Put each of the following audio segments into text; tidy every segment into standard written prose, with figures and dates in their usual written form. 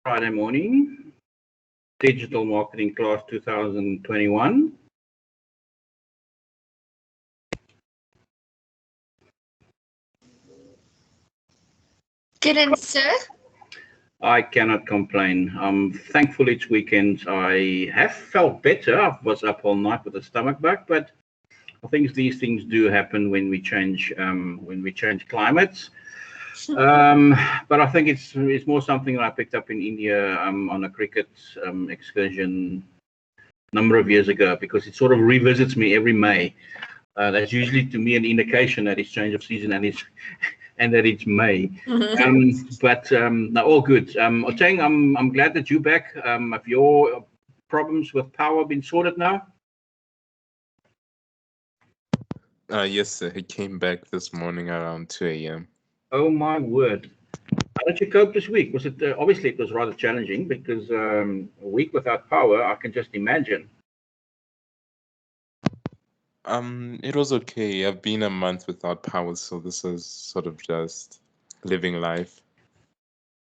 Friday morning, Digital Marketing Class 2021. Good, and sir? I cannot complain. I'm thankful it's weekend. I have felt better. I was up all night with a stomach bug, but I think these things do happen when we change climates. But I think it's more something that I picked up in India on a cricket excursion a number of years ago, because it sort of revisits me every May. That's usually to me an indication that it's change of season and that it's May. But no, all good. Oteng, I'm glad that you're back. Have your problems with power been sorted now? Yes, sir. He came back this morning around 2 a.m. Oh my word! How did you cope this week? Was it obviously it was rather challenging, because a week without power, I can just imagine. It was okay. I've been a month without power, so this is sort of just living life.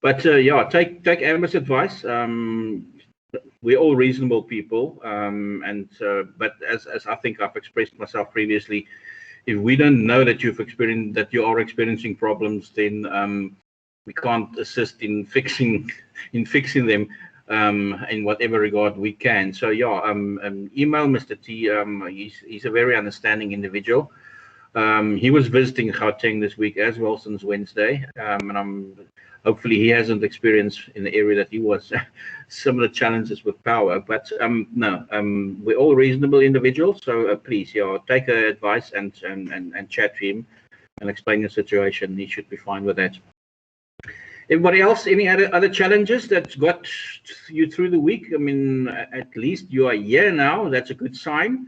But yeah, take Amber's advice. We're all reasonable people, but as I think I've expressed myself previously, if we don't know that you are experiencing problems, then we can't assist in fixing them in whatever regard we can. So yeah, email Mr. T. He's a very understanding individual. He was visiting Gauteng this week as well since Wednesday, and hopefully he hasn't experienced in the area that he was similar challenges with power. But no, we're all reasonable individuals, so please, yeah, take her advice and chat to him and explain the situation. He should be fine with that. Everybody else, any other challenges that got you through the week? I mean, at least you are here now. That's a good sign.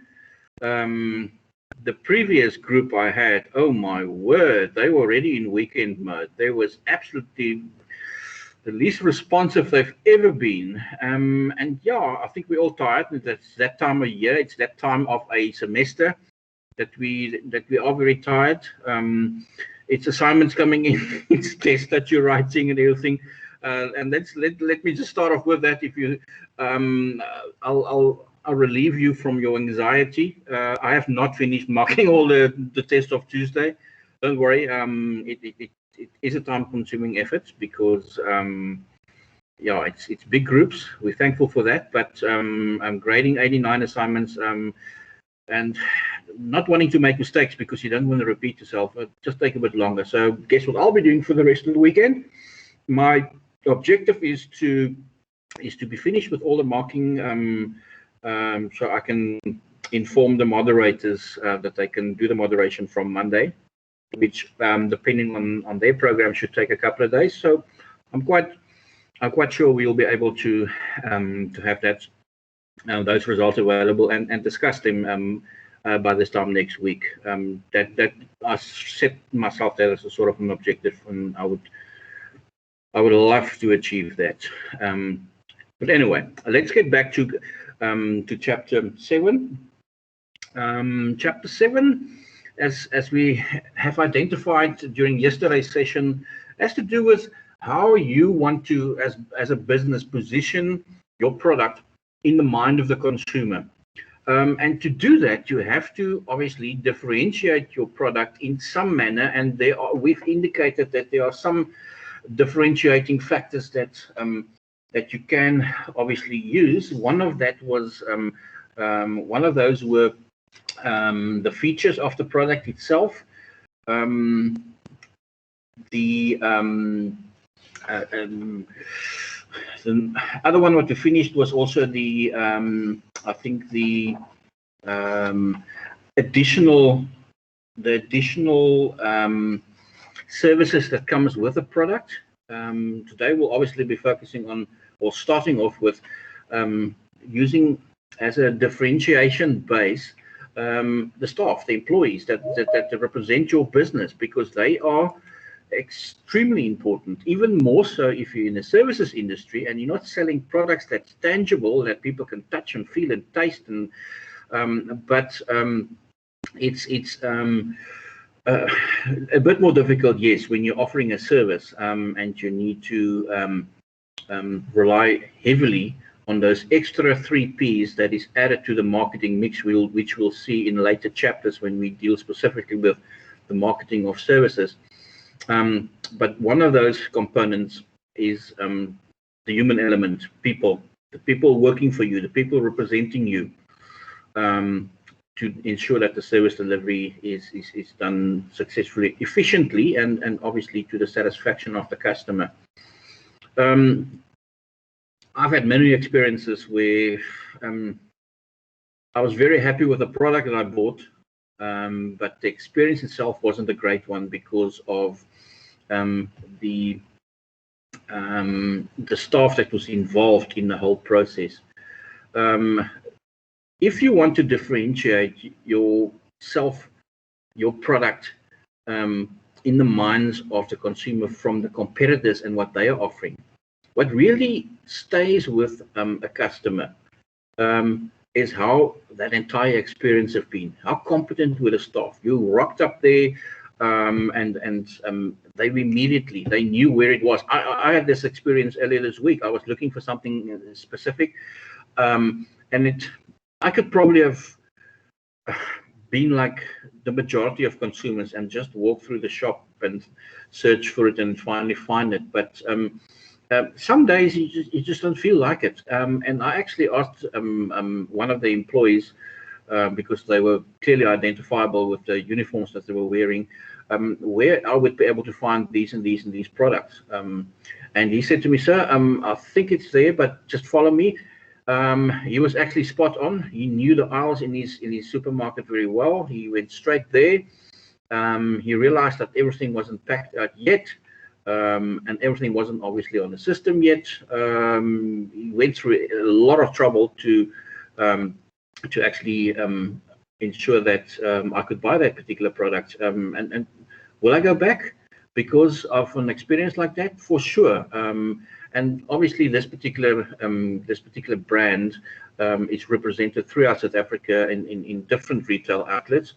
The previous group I had, oh my word, they were already in weekend mode. They was absolutely the least responsive they've ever been. And yeah, I think we're all tired. That's that time of year. It's that time of a semester that we are very tired. It's assignments coming in, it's tests that you're writing and everything. And let me just start off with that. If you, I'll relieve you from your anxiety. I have not finished marking all the tests of Tuesday. Don't worry. It is a time-consuming effort, because yeah, it's big groups. We're thankful for that. But I'm grading 89 assignments and not wanting to make mistakes, because you don't want to repeat yourself. Just take a bit longer. So guess what I'll be doing for the rest of the weekend? My objective is to be finished with all the marking. So I can inform the moderators that they can do the moderation from Monday, which depending on their program should take a couple of days. So I'm quite sure we'll be able to have that those results available and discuss them by this time next week. That I set myself that as a sort of an objective, and I would love to achieve that. But anyway, let's get back to chapter 7. Chapter 7, as we have identified during yesterday's session, has to do with how you want to, as a business, position your product in the mind of the consumer. And to do that, you have to obviously differentiate your product in some manner, and we've indicated that there are some differentiating factors that you can obviously use. One of those were the features of the product itself. The other one what we finished was also the I think the additional services that comes with the product. Today we'll obviously be focusing on, or starting off with, using as a differentiation base the staff, the employees that represent your business, because they are extremely important, even more so if you're in the services industry and you're not selling products that's tangible, that people can touch and feel and taste, and it's a bit more difficult, yes, when you're offering a service and you need to rely heavily on those extra 3 Ps that is added to the marketing mix, which we'll see in later chapters when we deal specifically with the marketing of services. But one of those components is the human element, people, the people working for you, the people representing you, to ensure that the service delivery is done successfully, efficiently, and obviously to the satisfaction of the customer. I've had many experiences where I was very happy with the product that I bought, but the experience itself wasn't a great one because of the staff that was involved in the whole process. If you want to differentiate yourself, your product, in the minds of the consumer from the competitors and what they are offering, what really stays with a customer is how that entire experience has been. How competent were the staff? You rocked up there, and they immediately, they knew where it was. I had this experience earlier this week. I was looking for something specific, and I could probably have been like the majority of consumers and just walk through the shop and search for it and finally find it. But some days you just don't feel like it. And I actually asked one of the employees, because they were clearly identifiable with the uniforms that they were wearing, where I would be able to find these and these and these products. And he said to me, "Sir, I think it's there, but just follow me." He was actually spot on. He knew the aisles in his supermarket very well. He went straight there. He realized that everything wasn't packed out yet, and everything wasn't obviously on the system yet. He went through a lot of trouble to actually ensure that I could buy that particular product. And will I go back because of an experience like that? For sure. And obviously, this particular brand is represented throughout South Africa in different retail outlets.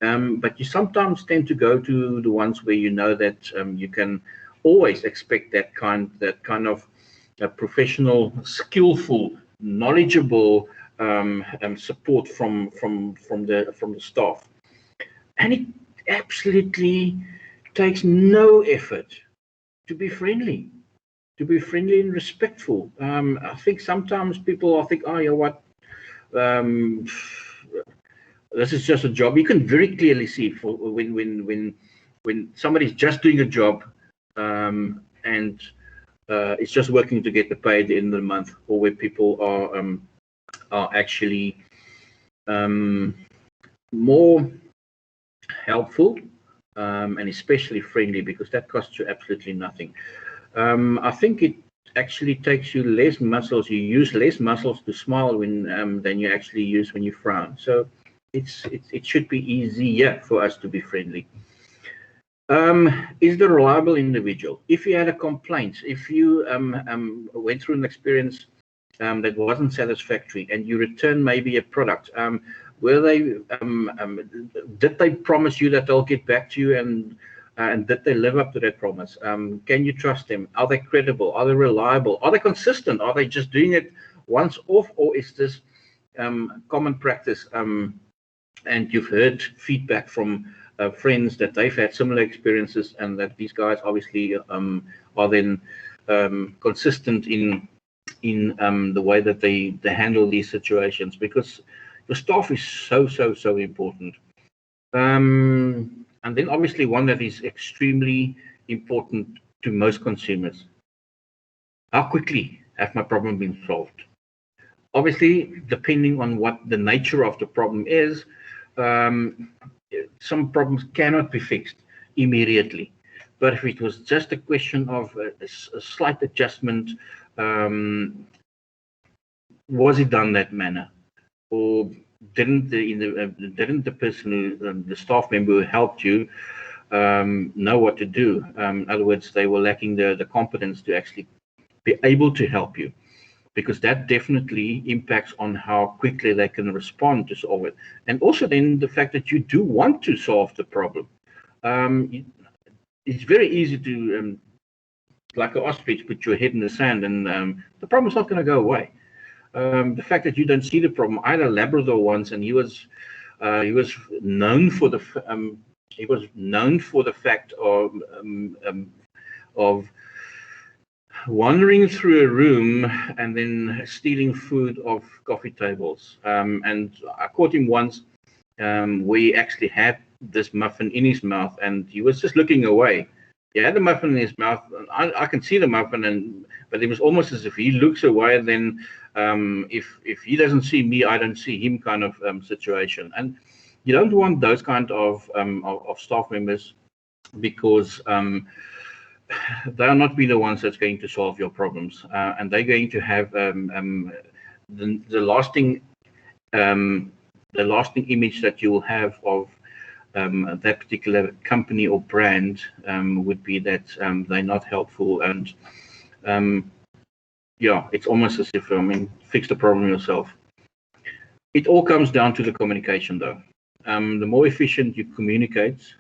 But you sometimes tend to go to the ones where you know that you can always expect that kind of professional, skillful, knowledgeable support from the staff. And it absolutely takes no effort to be friendly. To be friendly and respectful. I think sometimes people think, oh, you know what, this is just a job. You can very clearly see for when somebody's just doing a job, and it's just working to get the pay at the end of the month, or where people are actually more helpful and especially friendly, because that costs you absolutely nothing. I think it actually takes you less muscles. You use less muscles to smile than you actually use when you frown. So it should be easier for us to be friendly. Is the reliable individual? If you had a complaint, if you went through an experience that wasn't satisfactory, and you return maybe a product, were they did they promise you that they'll get back to you, and did they live up to that promise? Can you trust them? Are they credible? Are they reliable? Are they consistent? Are they just doing it once off, or is this common practice? And you've heard feedback from friends that they've had similar experiences, and that these guys obviously are then consistent in the way that they handle these situations, because the staff is so important. And then obviously one that is extremely important to most consumers: how quickly have my problem been solved? Obviously, depending on what the nature of the problem is, some problems cannot be fixed immediately. But if it was just a question of a slight adjustment, was it done that manner, or didn't the person who, the staff member who helped you, know what to do? In other words, they were lacking the competence to actually be able to help you, because that definitely impacts on how quickly they can respond to solve it. And also then the fact that you do want to solve the problem. It's very easy to like an ostrich, put your head in the sand, and the problem's not going to go away. The fact that you don't see the problem. I had a Labrador once, and he was known for the fact of wandering through a room and then stealing food off coffee tables. And I caught him once where he actually had this muffin in his mouth, and he was just looking away. He had the muffin in his mouth. I can see the muffin, but it was almost as if he looks away, and then if he doesn't see me, I don't see him, kind of situation. And you don't want those kind of staff members, because they are not be the ones that's going to solve your problems, and they're going to have the lasting image that you will have of that particular company or brand would be that they're not helpful, and yeah, it's almost as if fix the problem yourself. It all comes down to the communication, though. The more efficient you communicate,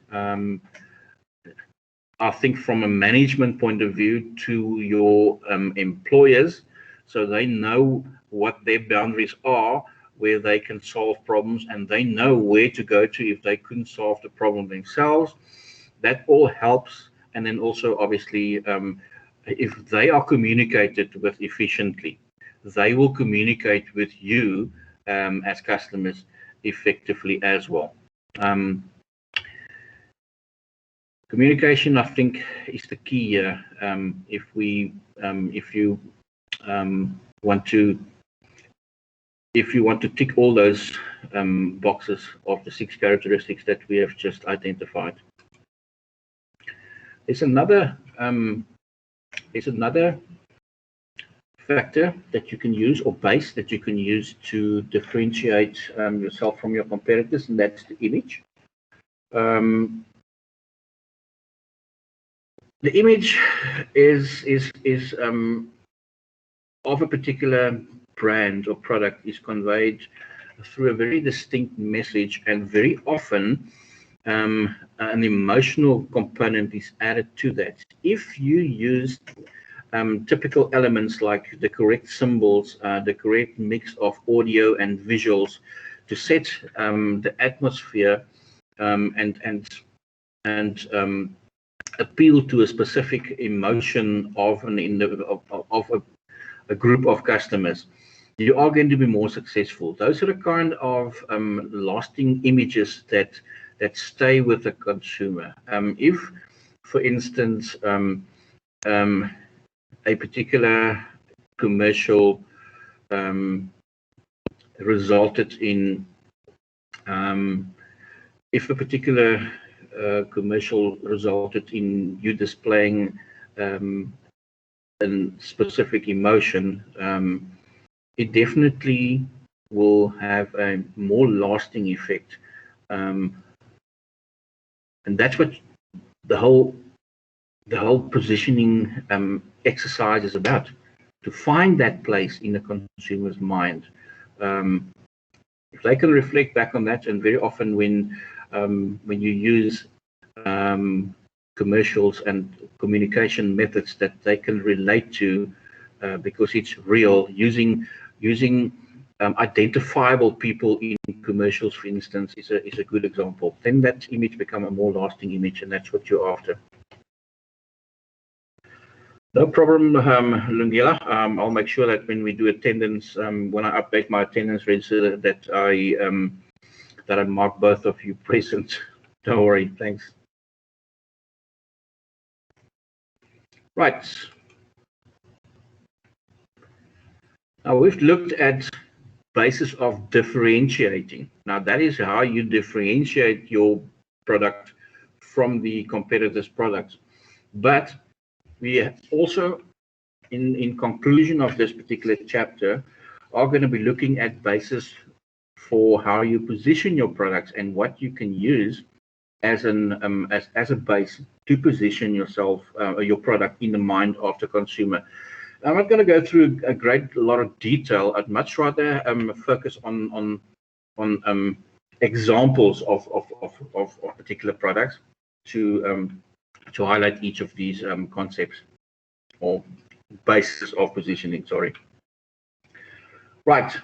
I think from a management point of view to your employers, so they know what their boundaries are, where they can solve problems, and they know where to go to if they couldn't solve the problem themselves. That all helps. And then also, obviously, if they are communicated with efficiently, they will communicate with you as customers effectively as well. Communication, I think, is the key here. If you want to tick all those boxes of the 6 characteristics that we have just identified. There's another factor that you can use, or base that you can use, to differentiate yourself from your competitors, and that's the image. The image is of a particular brand or product is conveyed through a very distinct message, and very often an emotional component is added to that. If you use typical elements like the correct symbols, the correct mix of audio and visuals to set the atmosphere and appeal to a specific emotion of a group of customers, you are going to be more successful. Those are the kind of lasting images that stay with the consumer. If, for instance, a particular commercial resulted in you displaying a specific emotion, it definitely will have a more lasting effect, and that's what the whole positioning exercise is about, to find that place in the consumer's mind. If they can reflect back on that, and very often when you use commercials and communication methods that they can relate to, because it's real, using identifiable people in commercials, for instance, is a good example. Then that image become a more lasting image, and that's what you're after. No problem, Lungela. I'll make sure that when we do attendance, when I update my attendance register, that I mark both of you present. Don't worry. Thanks. Right. Now we've looked at basis of differentiating. Now that is how you differentiate your product from the competitor's products. But we also, in conclusion of this particular chapter, are going to be looking at basis for how you position your products and what you can use as a base to position yourself or your product in the mind of the consumer. I'm not going to go through a great lot of detail. I'd much rather focus on examples of particular products to highlight each of these concepts. or basis of positioning, sorry. Right.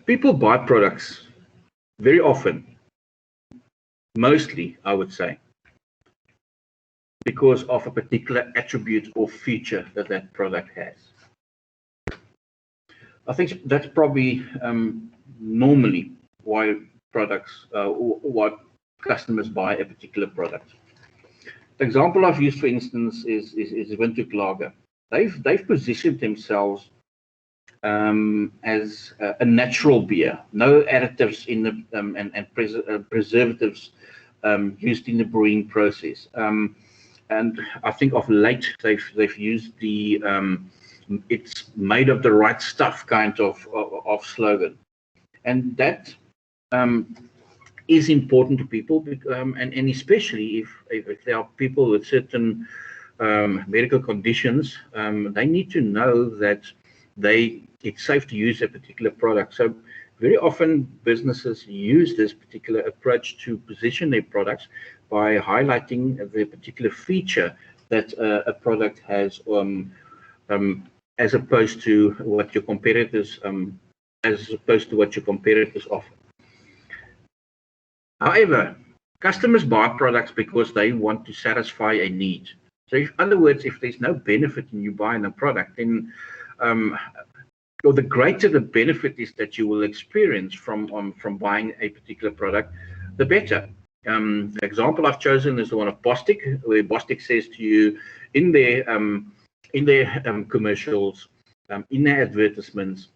People buy products very often, mostly, I would say, because of a particular attribute or feature that that product has. I think that's probably normally why products, why customers buy a particular product. The example I've used, for instance, is Windhoek Lager. They've positioned themselves as a natural beer, no additives in the and preservatives used in the brewing process. And I think of late they've used the it's made of the right stuff kind of slogan, and that is important to people, and especially if there are people with certain medical conditions, they need to know that it's safe to use a particular product. So very often businesses use this particular approach to position their products by highlighting the particular feature that a product has, as opposed to what your competitors offer. However, customers buy products because they want to satisfy a need. So, in other words, if there's no benefit in you buying a product, then or the greater the benefit is that you will experience from buying a particular product, the better. The example I've chosen is the one of Bostik, where Bostik says to you in their commercials, in their advertisements,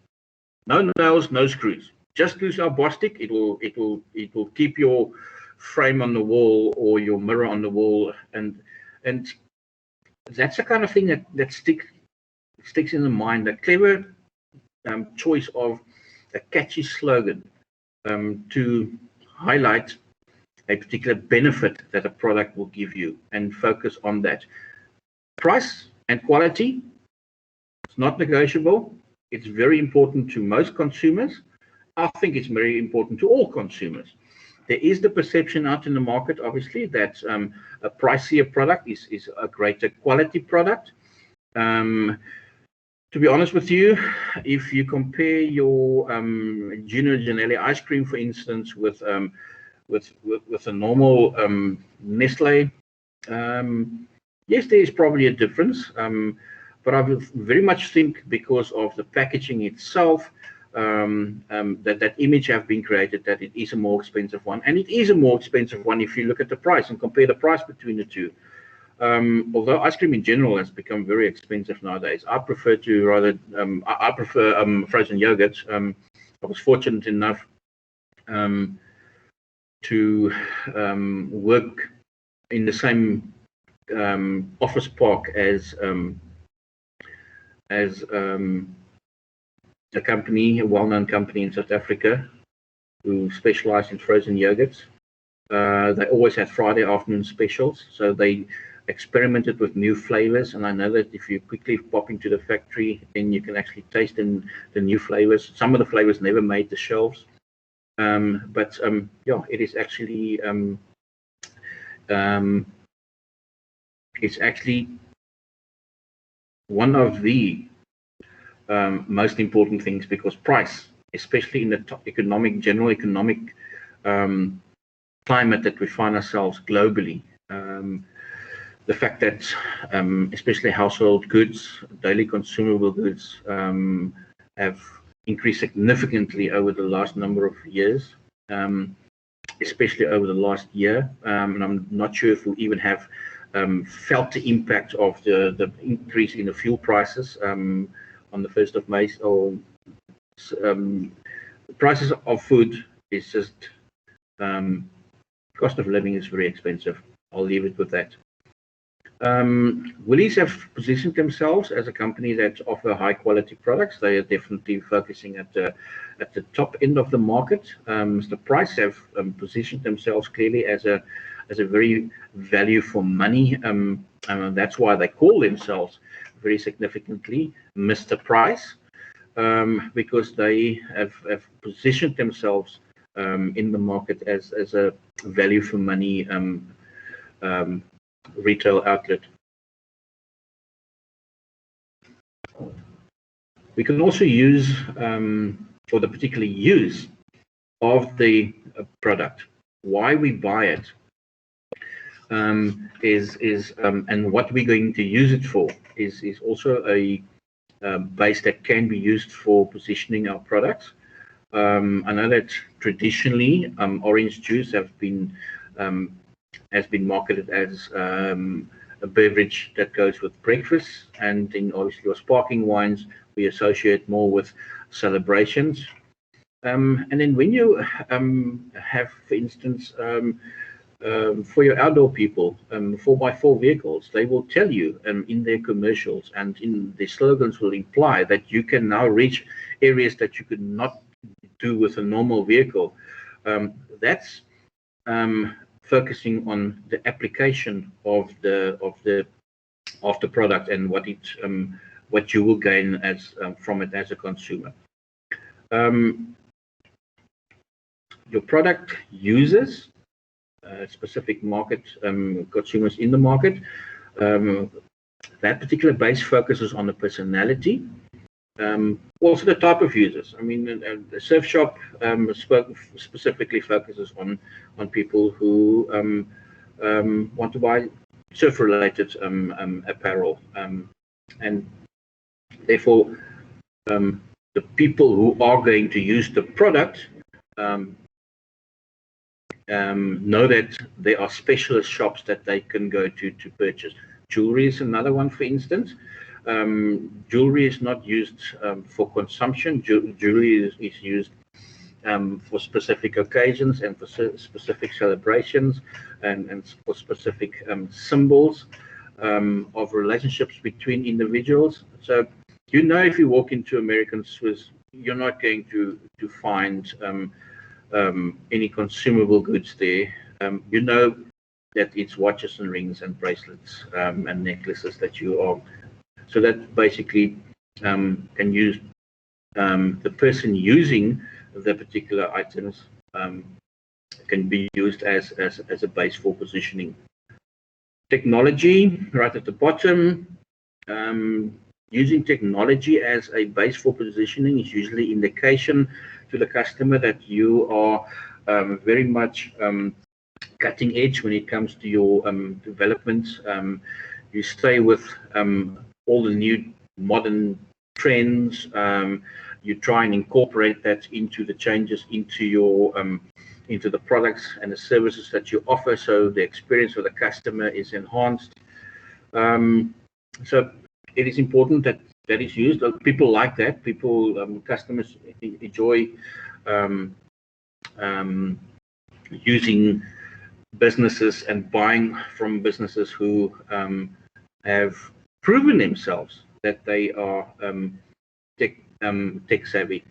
no nails, no screws. Just use our Bostik. It will keep your frame on the wall or your mirror on the wall, and that's the kind of thing that sticks in the mind. A clever choice of a catchy slogan to highlight a particular benefit that a product will give you, and focus on that. Price and quality, it's not negotiable. It's very important to most consumers. I think it's very important to all consumers. There is the perception out in the market, obviously, that a pricier product is a greater quality product. To be honest with you, if you compare your Junior Janelli ice cream, for instance, with a normal Nestle, yes, there is probably a difference, but I very much think because of the packaging itself, that image have been created, that it is a more expensive one, and it is a more expensive one if you look at the price and compare the price between the two. Although ice cream in general has become very expensive nowadays, I prefer frozen yogurt. I was fortunate enough to work in the same office park as a company, a well-known company in South Africa, who specialized in frozen yogurts. They always had Friday afternoon specials, so they experimented with new flavors, and I know that if you quickly pop into the factory, then you can actually taste the new flavors. Some of the flavors never made the shelves, but yeah, it is actually it's actually one of the most important things, because price, especially in the general economic climate that we find ourselves globally, the fact that especially household goods, daily consumable goods, have increased significantly over the last number of years, especially over the last year, and I'm not sure if we even have felt the impact of the increase in the fuel prices on the 1st of May. Or prices of food is just cost of living is very expensive. I'll leave it with that. Woolies have positioned themselves as a company that offer high quality products. They are definitely focusing at the top end of the market. Mr. Price have positioned themselves clearly as a very value for money. That's why they call themselves very significantly Mr. Price, because they have positioned themselves in the market as a value for money retail outlet. We can also use, for the particular use of the product, why we buy it, and what we're going to use it for is also a base that can be used for positioning our products. I know that traditionally orange juice has been marketed as a beverage that goes with breakfast, and then obviously your sparkling wines we associate more with celebrations. And then when you have, for instance, for your outdoor people, 4x4 vehicles, they will tell you in their commercials and in the slogans will imply that you can now reach areas that you could not do with a normal vehicle. That's focusing on the application of the product and what you will gain as from it as a consumer. Your product users, specific market consumers in the market. That particular base focuses on the personality, also the type of users. I mean, the surf shop specifically focuses on people who want to buy surf-related apparel, and therefore the people who are going to use the product know that there are specialist shops that they can go to purchase. Jewelry is another one, for instance. Jewelry is not used for consumption. Jewelry is used for specific occasions and for specific celebrations and for specific symbols of relationships between individuals. So, you know, if you walk into American Swiss, you're not going to find any consumable goods there. You know that it's watches and rings and bracelets and necklaces that you are. So that basically can use the person using the particular items can be used as a base for positioning. Technology, right at the bottom. Using technology as a base for positioning is usually indication to the customer that you are very much cutting edge when it comes to your developments. You stay with all the new modern trends. You try and incorporate that into the changes into your into the products and the services that you offer, so the experience of the customer is enhanced. So it is important that that is used. People like that. People, customers enjoy using businesses and buying from businesses who have proven themselves that they are tech savvy.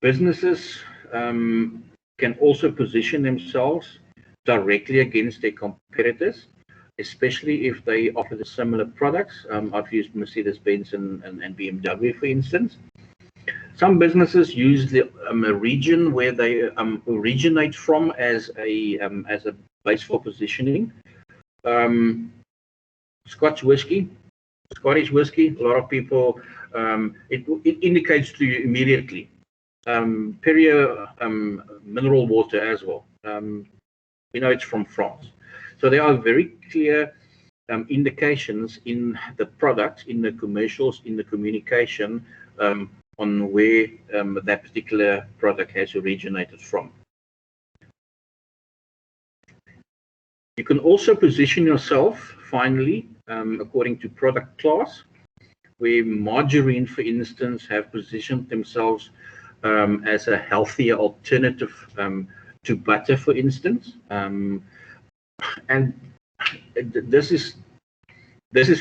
Businesses can also position themselves directly against their competitors, especially if they offer the similar products. I've used Mercedes-Benz and BMW, for instance. Some businesses use the region where they originate from as a base for positioning. Scotch whiskey, Scottish whiskey. A lot of people, it indicates to you immediately. Perrier mineral water as well. We know it's from France. So there are very clear indications in the product, in the commercials, in the communication on where that particular product has originated from. You can also position yourself, finally, according to product class, where margarine, for instance, have positioned themselves as a healthier alternative to butter, for instance. And this is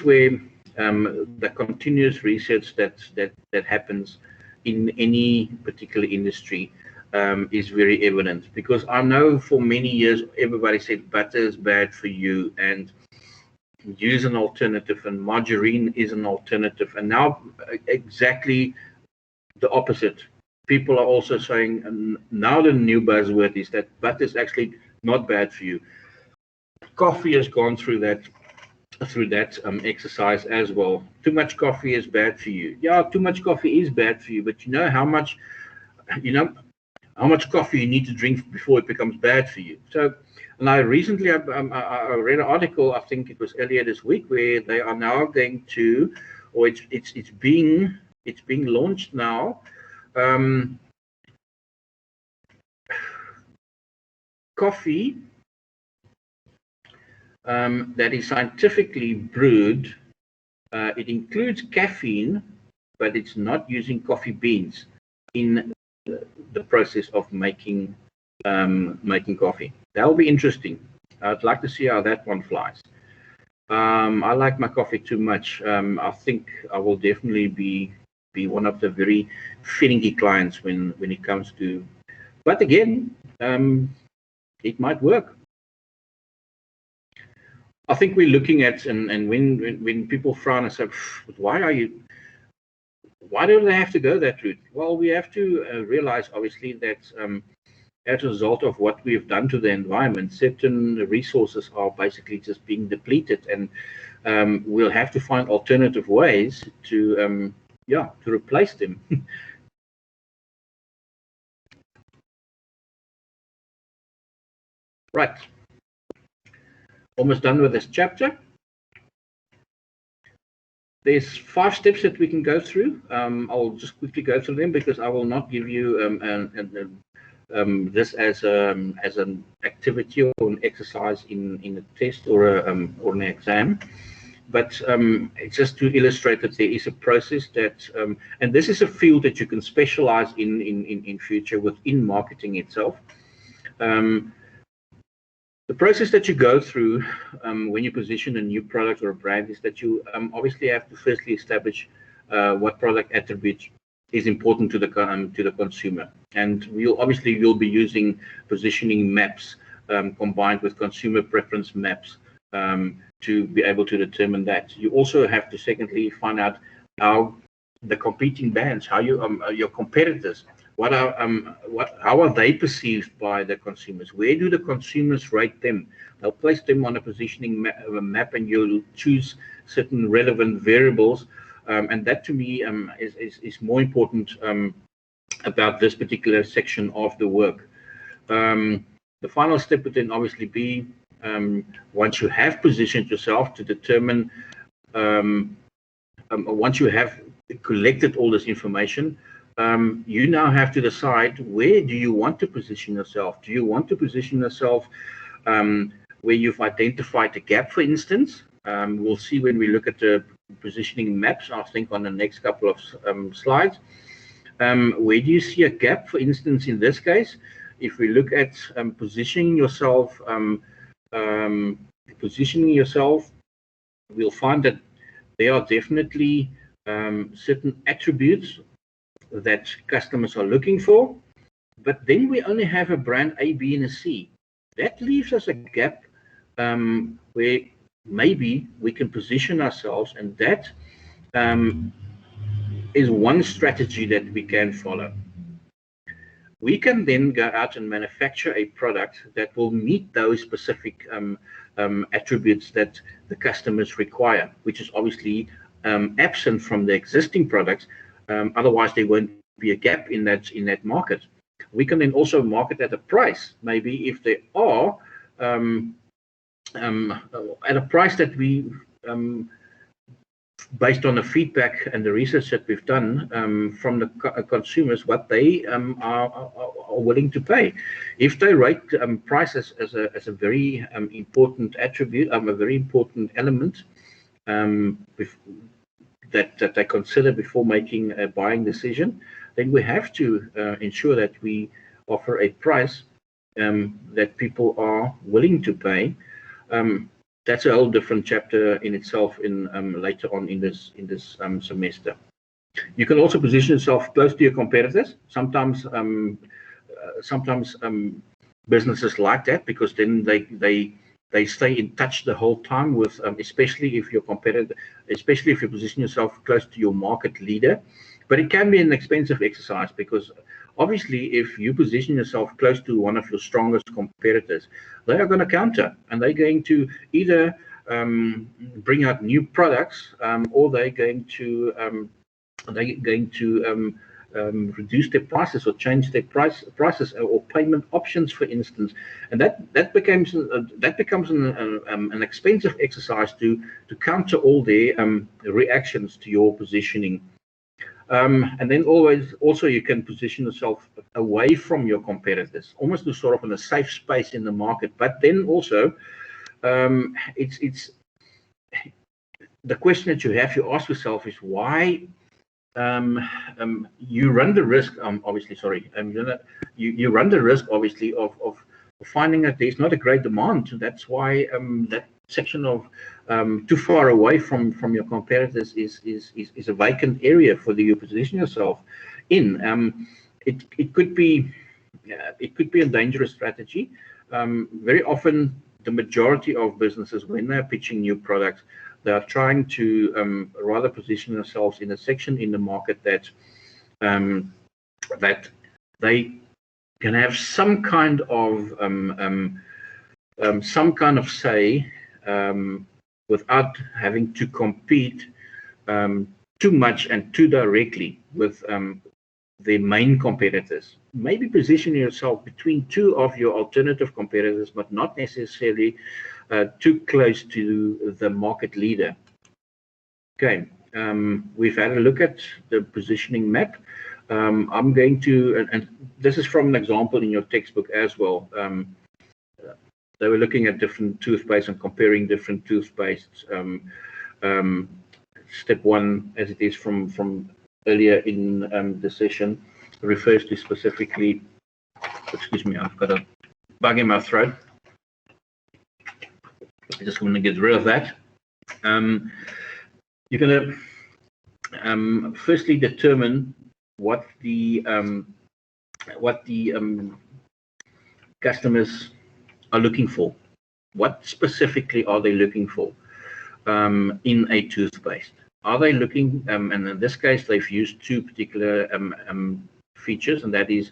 where the continuous research that happens in any particular industry is very evident, because I know for many years everybody said butter is bad for you and use an alternative, and margarine is an alternative, and now exactly the opposite. People are also saying, and now the new buzzword is that butter is actually not bad for you. Coffee has gone through that exercise as well. Too much coffee is bad for you. Yeah, too much coffee is bad for you, but you know how much coffee you need to drink before it becomes bad for you. So, and I recently I read an article, I think it was earlier this week, where they are now going to, or it's being launched now. Coffee that is scientifically brewed. It includes caffeine, but it's not using coffee beans in the process of making coffee. That will be interesting. I'd like to see how that one flies. I like my coffee too much. I think I will definitely be one of the very finicky clients when it comes to. But again, it might work. I think we're looking at, and when people frown and say, why do they have to go that route? Well, we have to realize, obviously, that as a result of what we've done to the environment, certain resources are basically just being depleted, and we'll have to find alternative ways to replace them. Right. Almost done with this chapter. There's 5 steps that we can go through. I'll just quickly go through them because I will not give you this as an activity or an exercise in a test or an exam. But it's just to illustrate that there is a process that, and this is a field that you can specialize in future within marketing itself. The process that you go through when you position a new product or a brand is that you obviously have to firstly establish what product attribute is important to the consumer, and you'll be using positioning maps combined with consumer preference maps to be able to determine that. You also have to secondly find out how the competing brands, how your competitors, how are they perceived by the consumers? Where do the consumers rate them? They'll place them on a positioning map, and you'll choose certain relevant variables, and that to me is more important about this particular section of the work. The final step would then obviously be, once you have positioned yourself, to determine, once you have collected all this information, you now have to decide, where do you want to position yourself? Do you want to position yourself where you've identified a gap, for instance? We'll see when we look at the positioning maps, I think on the next couple of slides. Where do you see a gap, for instance, in this case? If we look at positioning yourself, we'll find that there are definitely certain attributes that customers are looking for, but then we only have a brand A, B, and a C. That leaves us a gap where maybe we can position ourselves, and that is one strategy that we can follow. We can then go out and manufacture a product that will meet those specific attributes that the customers require, which is obviously absent from the existing products. Otherwise, there won't be a gap in that market. We can then also market at a price, maybe if they are at a price that we, based on the feedback and the research that we've done from the consumers, what they are willing to pay. If they rate prices as a very important attribute, a very important element that they consider before making a buying decision, then we have to ensure that we offer a price that people are willing to pay. That's a whole different chapter in itself in later on in this semester. You can also position yourself close to your competitors. Sometimes businesses like that, because then they stay in touch the whole time with, especially if your competitor, especially if you position yourself close to your market leader. But it can be an expensive exercise, because obviously, if you position yourself close to one of your strongest competitors, they are going to counter, and they're going to either bring out new products, or they're going to reduce their prices or change their prices or payment options, for instance, and that becomes an expensive exercise to counter all their reactions to your positioning. And then also you can position yourself away from your competitors, almost to sort of in a safe space in the market. But then also, it's the question that you ask yourself is why. You run the risk, obviously, sorry, you run the risk, obviously, of finding that there's not a great demand. That's why that section of too far away from your competitors is a vacant area for you position yourself in. It could be a dangerous strategy. Very often, the majority of businesses, when they're pitching new products, they are trying to rather position themselves in a section in the market that they can have some kind of say without having to compete too much and too directly with their main competitors. Maybe position yourself between two of your alternative competitors, but not necessarily too close to the market leader. Okay, we've had a look at the positioning map. I'm going to, and this is from an example in your textbook as well. They were looking at different toothpaste and comparing different toothpastes. Step one, as it is from earlier in the session, refers to specifically, excuse me, I've got a bug in my throat. I just want to get rid of that. You're going to firstly determine what the customers are looking for. What specifically are they looking for in a toothpaste? Are they looking, and in this case, they've used two particular features, and that is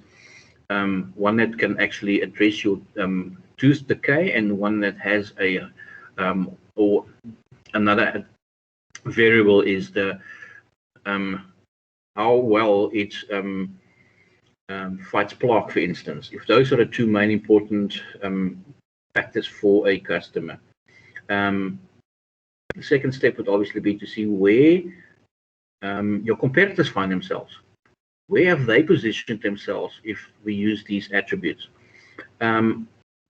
one that can actually address your tooth decay, and one that has a or another variable is the how well it fights plaque, for instance. If those are the two main important factors for a customer. The second step would obviously be to see where your competitors find themselves. Where have they positioned themselves if we use these attributes?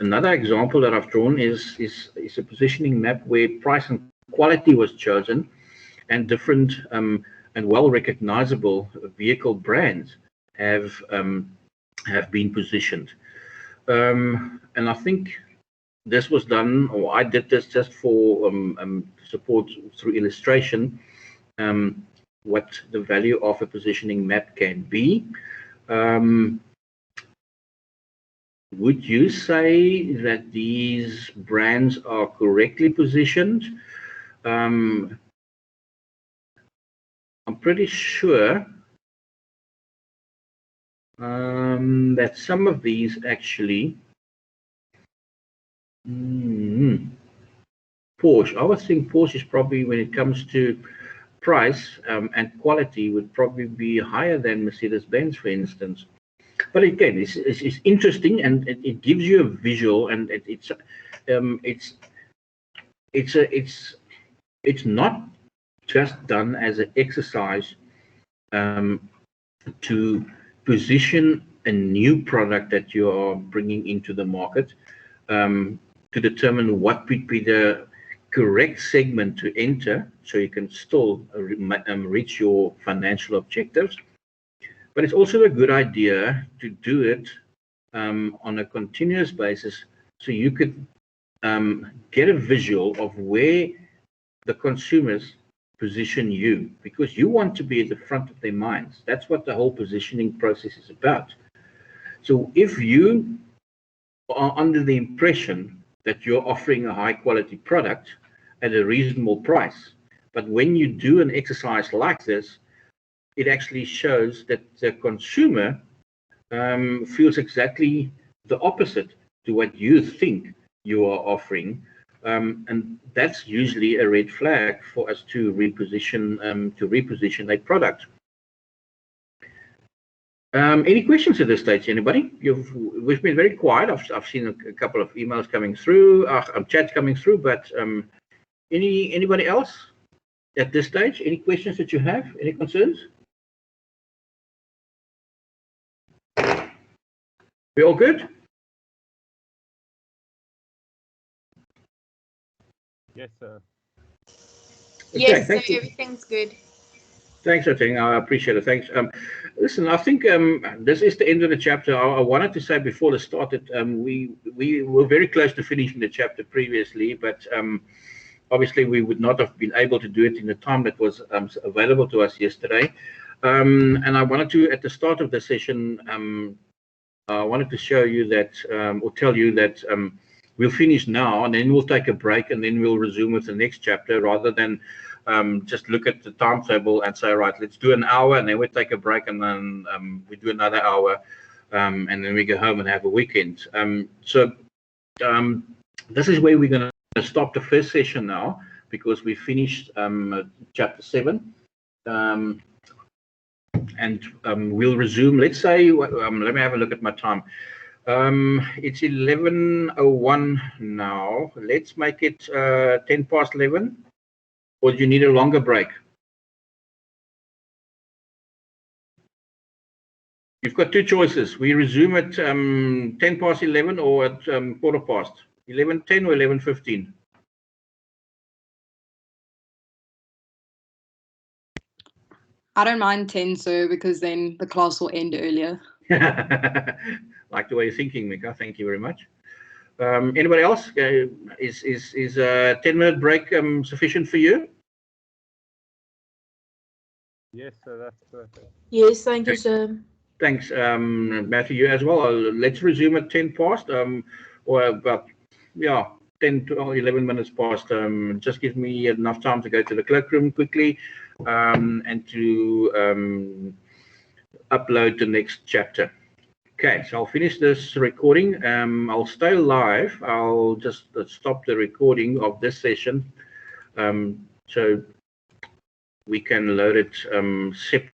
Another example that I've drawn is a positioning map where price and quality was chosen, and different and well-recognizable vehicle brands have been positioned. And I think this was done, or I did this just for support through illustration, what the value of a positioning map can be. Would you say that these brands are correctly positioned? I'm pretty sure that some of these actually Porsche. I would think Porsche is probably, when it comes to price and quality, would probably be higher than Mercedes-Benz, for instance. But again, it's interesting, and it gives you a visual, and it's not just done as an exercise to position a new product that you are bringing into the market, to determine what would be the correct segment to enter so you can still reach your financial objectives. But it's also a good idea to do it on a continuous basis, so you could get a visual of where the consumers position you, because you want to be at the front of their minds. That's what the whole positioning process is about. So if you are under the impression that you're offering a high quality product at a reasonable price, but when you do an exercise like this, it actually shows that the consumer feels exactly the opposite to what you think you are offering, and that's usually a red flag for us to reposition a product. Any questions at this stage, anybody? We've been very quiet. I've seen a couple of emails coming through, chats coming through, but anybody else at this stage? Any questions that you have? Any concerns? We all good? Yes, sir. Yes, so Okay, everything's good. Thanks, Oteng. I appreciate it. Thanks. Listen, I think this is the end of the chapter. I wanted to say before the start that we were very close to finishing the chapter previously, but obviously we would not have been able to do it in the time that was available to us yesterday. And I wanted to, at the start of the session, I wanted to show you that, or tell you that we'll finish now, and then we'll take a break, and then we'll resume with the next chapter, rather than just look at the timetable and say, right, let's do an hour, and then we take a break, and then we do another hour, and then we go home and have a weekend. This is where we're going to stop the first session now, because we finished chapter 7. And we'll resume. Let's say, let me have a look at my time. It's 11:01 now. Let's make it 10 past 11. Or do you need a longer break? You've got two choices. We resume at 10 past 11 or at quarter past. 11:10 or 11:15. I don't mind 10, sir, because then the class will end earlier. Like the way you're thinking, Mika. Thank you very much. Anybody else? Is a 10-minute break sufficient for you? Yes, sir, that's perfect. Yes, thank you, sir. Thanks, Matthew. You as well. Let's resume at 10 past, or about 10 to 11 minutes past. Just gives me enough time to go to the cloakroom quickly, and to upload the next chapter. Okay, so I'll finish this recording. I'll stay live. I'll just stop the recording of this session, so we can load it separately.